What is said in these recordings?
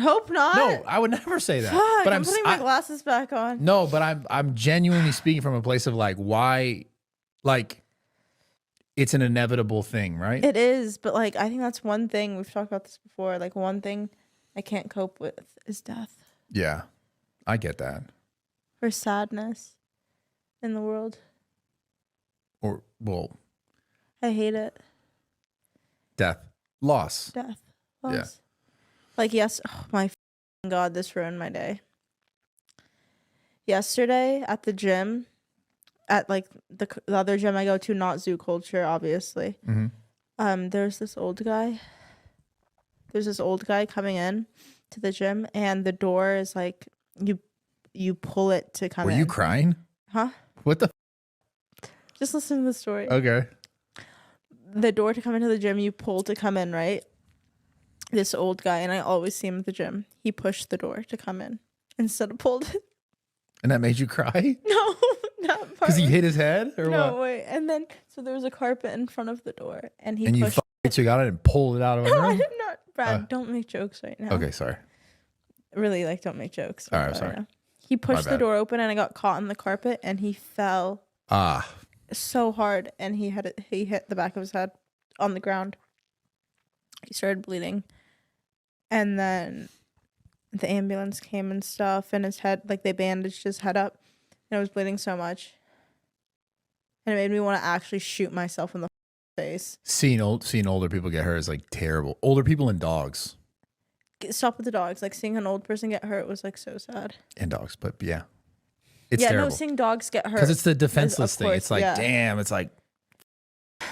Hope not. No, I would never say that. Fuck, But I'm putting my glasses back on. No, but I'm genuinely speaking from a place of like, why, like, it's an inevitable thing, right? It is, but like I think that's one thing we've talked about this before. Like one thing I can't cope with is death Yeah, I get that. or sadness in the world. Or, well, I hate it. death, loss. Death. Loss. Yeah. Like yes, oh my God, this ruined my day. Yesterday at the gym, at like the other gym I go to, not Zoo Culture, obviously. There's this old guy. There's this old guy coming in to the gym, and the door is like you pull it to come in. Were you crying? Huh? What the? Just listen to the story. Okay. The door to come into the gym, you pull to come in, right? This old guy, and I always see him at the gym. He pushed the door to come in instead of pulled it. And that made you cry? No, not part. Because he hit his head, or no, what? wait. And then so there was a carpet in front of the door, and he And pushed. you got it and pulled it out of No, I him. did not. Brad, don't make jokes right now. Okay, sorry. Really, like, don't make jokes. All right, sorry. He pushed the door open, and I got caught in the carpet, and he fell so hard, and he hit the back of his head on the ground. He started bleeding, and then the ambulance came and stuff, and his head, like, they bandaged his head up, and it was bleeding so much, and it made me want to actually shoot myself in the face. Seeing older people get hurt is like terrible. Older people and dogs. Stop with the dogs. Like, seeing an old person get hurt was like so sad. And dogs, but yeah, it's yeah, terrible. no, seeing dogs get hurt because it's the defenseless thing. course, It's like, yeah. damn, it's like,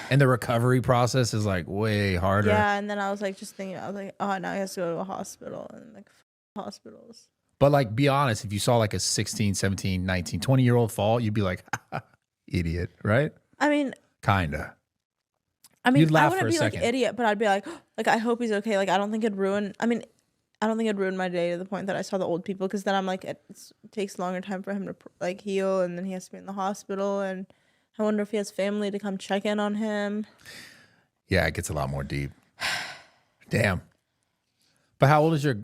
and the recovery process is like way harder. Yeah, and then I was like, just thinking, I was like, oh, now he has to go to a hospital, and like hospitals. But like, be honest, if you saw like a 16, 17, 19, 20-year-old fall, you'd be like, idiot, right? I mean, Kinda. I You'd laugh wouldn't for a be like second. idiot, but I'd be like, I hope he's okay. Like, I don't think it'd ruin. I mean, I don't think it'd ruin my day to the point that I saw the old people, because then I'm like, it takes a longer time for him to like heal, and then he has to be in the hospital, and I wonder if he has family to come check in on him. Yeah, it gets a lot more deep. Damn. But how old is your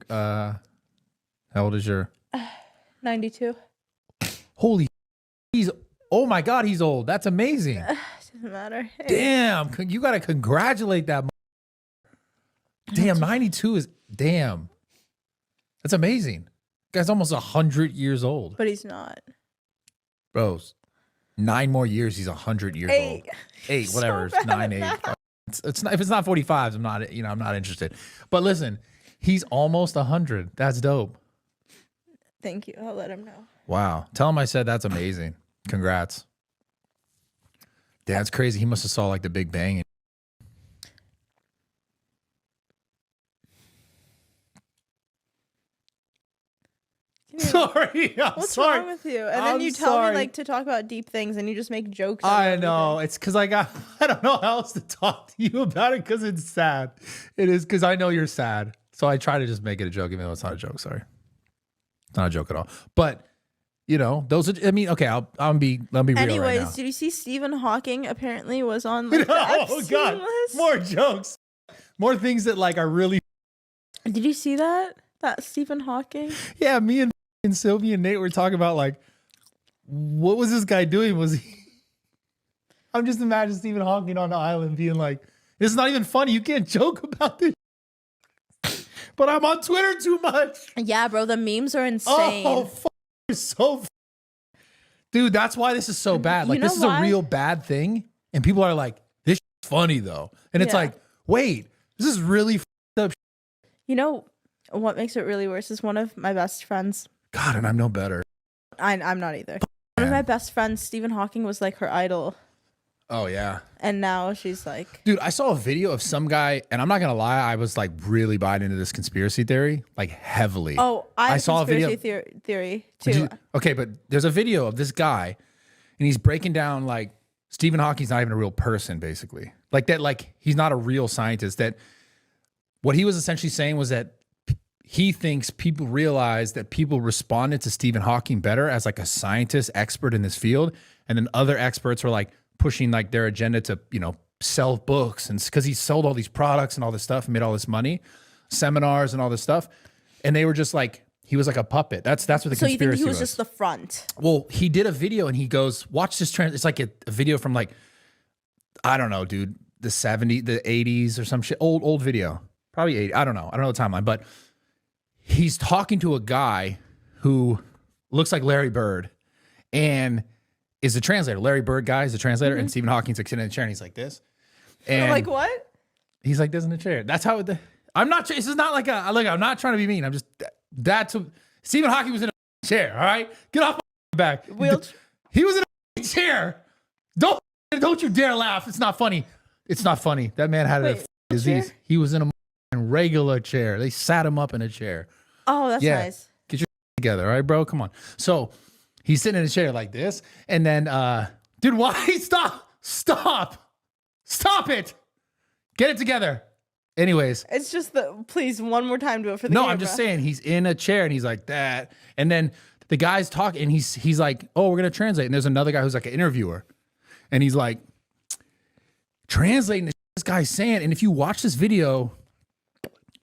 92. Holy, oh my God, he's old. That's amazing. Doesn't matter. Hey. Damn, you got to congratulate that. Damn, 92 is, damn. That's amazing. Guy's almost 100 years old. But he's not. Bros, 9 more years, he's 100 years old. 8, whatever. So It's 9, 8. It's not, if it's not 45, I'm not, I'm not interested. But listen, he's almost 100. That's dope. Thank you. I'll let him know. Wow. Tell him I said that's amazing. Congrats. Damn, that's crazy. He must have saw like the Big Bang. Sorry. What's wrong with you? And then you tell me like to talk about deep things, and you just make jokes. I know. It's because I don't know how else to talk to you about it, because it's sad. It is because I know you're sad. So I try to just make it a joke, even though it's not a joke. Sorry. It's not a joke at all. But, you know, those are, I mean, okay, I'll be real right now. Anyways, did you see Stephen Hawking apparently was on like, the oh, Epstein God. list? More jokes. More things that like are really. Did you see that? That Stephen Hawking? Yeah, me and Sylvia and Nate were talking about like, what was this guy doing? Was he? I'm just imagining Stephen Hawking on the island being like, this is not even funny. You can't joke about this. But I'm on Twitter too much. Yeah, bro, the memes are insane. Oh, so dude, that's why this is so bad. Like, this is a real bad thing. And people are like, this is funny though. And it's like, wait, this is really up. You know what makes it really worse is one of my best friends. God, and I'm no better. I'm not either. One of my best friends, Stephen Hawking, was like her idol. Oh, yeah. And now she's like... Dude, I saw a video of some guy, and I'm not going to lie, I was like really buying into this conspiracy theory, like heavily. Oh, I saw a video theory too. Okay, but there's a video of this guy, and he's breaking down like Stephen Hawking's not even a real person, basically. Like that, like he's not a real scientist. That what he was essentially saying was that he thinks people realize that people responded to Stephen Hawking better as like a scientist expert in this field, and then other experts were like pushing like their agenda to, you know, sell books, and because he sold all these products and all this stuff and made all this money, seminars and all this stuff. And they were just like, he was like a puppet. That's what the So you conspiracy think he was just the front? Well, he did a video and he goes, watch this trend. It's like a video from like, I don't know, dude, the 70s, the 80s or some shit. Old video. Probably 80. I don't know. I don't know the timeline, but he's talking to a guy who looks like Larry Bird and is a translator. Larry Bird guy is a translator, and Stephen Hawking's like sitting in a chair and he's like this. And I'm like, what? He's like this in a chair. That's how I'm not, this is not like I'm not trying to be mean. I'm just, Stephen Hawking was in a chair, all right? Get off my back. He was in a chair. Don't you dare laugh. It's not funny. It's not funny. That man had a disease. Chair? He was in a regular chair. They sat him up in a chair. Oh, that's nice. Get your together, all right, bro? Come on. So he's sitting in a chair like this, and then, dude, why? Stop it. Get it together. Anyways. It's just please, one more time, do it for the No, camera. I'm just saying he's in a chair and he's like that. And then the guy's talking and he's like, oh, we're going to translate. And there's another guy who's like an interviewer. And he's like, translating this guy's saying. And if you watch this video,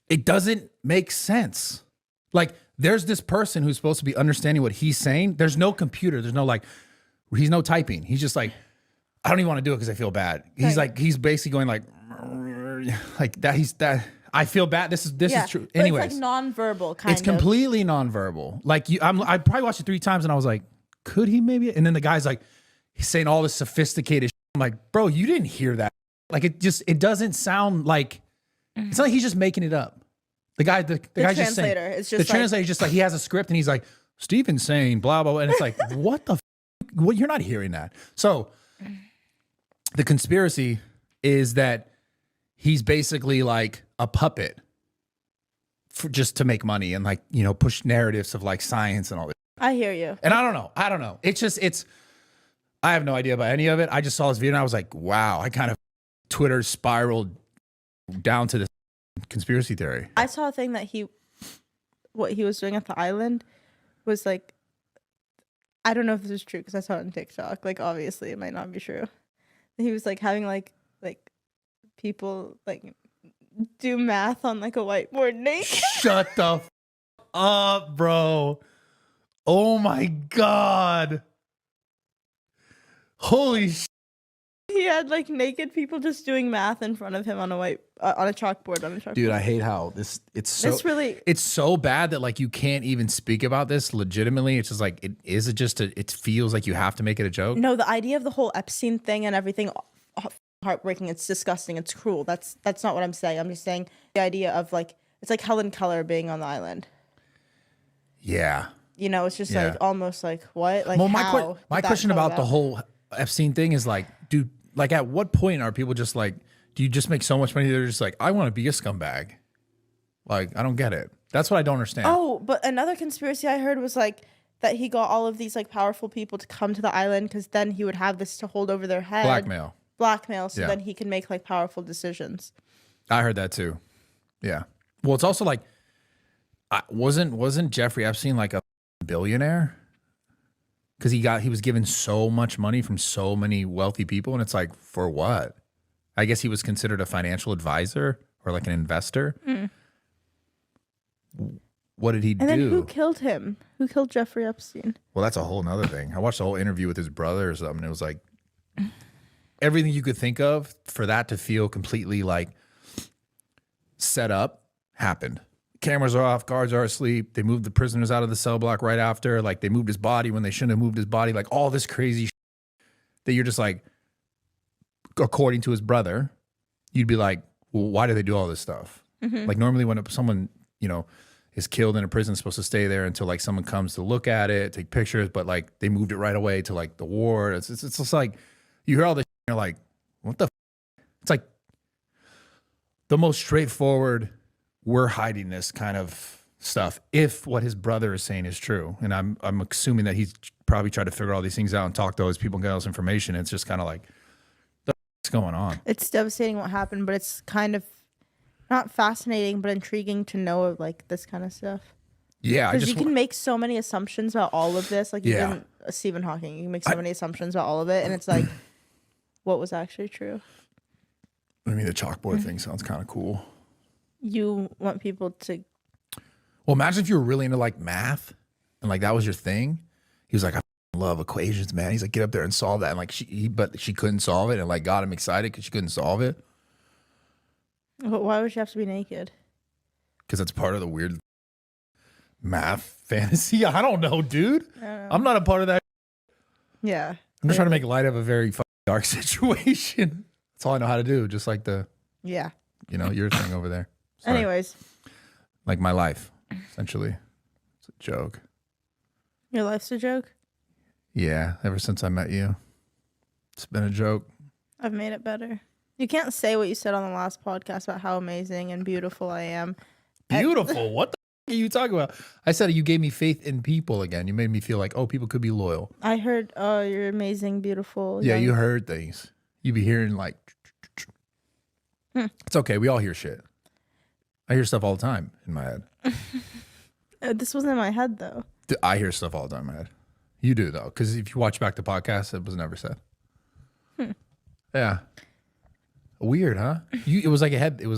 it doesn't make sense. Like, there's this person who's supposed to be understanding what he's saying. There's no computer. There's no he's no typing. He's just like, I don't even want to do it because I feel bad. He's like, he's basically going like that. I feel bad. This is true. But Anyways, it's like nonverbal kind it's completely nonverbal. Like I probably watched it 3 times and I was like, could he maybe? And then the guy's like, he's saying all this sophisticated shit. I'm like, bro, you didn't hear that. Like it doesn't sound like, it's not like he's just making it up. The guy's just saying, it's just the translator's just like, he has a script and he's like, Stephen's saying blah, blah, blah. And it's like, what the, well, you're not hearing that. So the conspiracy is that he's basically like a puppet for just to make money and like, you know, push narratives of like science and all this. I hear you. And I don't know. I have no idea about any of it. I just saw this video and I was like, wow, I kind of Twitter spiraled down to this conspiracy theory. I saw a thing that what he was doing at the island was like, I don't know if this is true because I saw it on TikTok. Like, obviously it might not be true. He was like having like people like do math on like a whiteboard naked. Shut the up, bro. Oh my God. Holy shit. He had like naked people just doing math in front of him on a chalkboard. Dude, I hate how it's so bad that like you can't even speak about this legitimately. It's just like it feels like you have to make it a joke. No, the idea of the whole Epstein thing and everything, heartbreaking, it's disgusting, it's cruel. That's not what I'm saying. I'm just saying the idea of like, it's like Helen Keller being on the island. Yeah. You know, it's just like almost like what? Like, well, my question about the whole Epstein thing is like, dude, like at what point are people just like, do you just make so much money? They're just like, I want to be a scumbag. Like, I don't get it. That's what I don't understand. Oh, but another conspiracy I heard was like that he got all of these like powerful people to come to the island because then he would have this to hold over their head. Blackmail. So then he can make like powerful decisions. I heard that too. Yeah. Well, it's also like, wasn't Jeffrey Epstein like a billionaire? Because he was given so much money from so many wealthy people, and it's like, for what? I guess he was considered a financial advisor or like an investor. Mm. What did he do? And then who killed him? Who killed Jeffrey Epstein? Well, that's a whole nother thing. I watched the whole interview with his brother or something. It was like everything you could think of for that to feel completely like set up happened. Cameras are off, guards are asleep. They moved the prisoners out of the cell block right after. Like they moved his body when they shouldn't have moved his body. Like all this crazy shit that you're just like, according to his brother, you'd be like, well, why do they do all this stuff? Mm-hmm. Like normally when someone, you know, is killed in a prison, it's supposed to stay there until like someone comes to look at it, take pictures, but like they moved it right away to like the ward. It's just like, you hear all this shit, and you're like, what the f-? It's like the most straightforward, we're hiding this kind of stuff if what his brother is saying is true. And I'm assuming that he's probably tried to figure all these things out and talk to all these people and get all this information. It's just kind of like, what's going on? It's devastating what happened, but it's kind of not fascinating, but intriguing to know of like this kind of stuff. Yeah. Because you can make so many assumptions about all of this. Like even Stephen Hawking, you can make so many assumptions about all of it. And it's like, what was actually true? I mean, the chalkboard thing sounds kind of cool. You want people to... Well, imagine if you were really into like math and like that was your thing. He was like, I love equations, man. He's like, get up there and solve that. And like but she couldn't solve it, and like got him excited because she couldn't solve it. But why would she have to be naked? Because that's part of the weird math fantasy. I don't know, dude. I'm not a part of that. Yeah. I'm just trying to make light of a very dark situation. That's all I know how to do. Just like your thing over there. Sorry. Anyways. Like my life, essentially. It's a joke. Your life's a joke? Yeah. Ever since I met you, it's been a joke. I've made it better. You can't say what you said on the last podcast about how amazing and beautiful I am. Beautiful? What the f- are you talking about? I said you gave me faith in people again. You made me feel like, oh, people could be loyal. I heard, oh, you're amazing, beautiful. Yeah, you heard things. You be hearing like, It's okay. We all hear shit. I hear stuff all the time in my head. This wasn't in my head, though. I hear stuff all the time in my head. You do, though, because if you watch back the podcast, it was never said. Yeah. Weird, huh? It was like a head. It was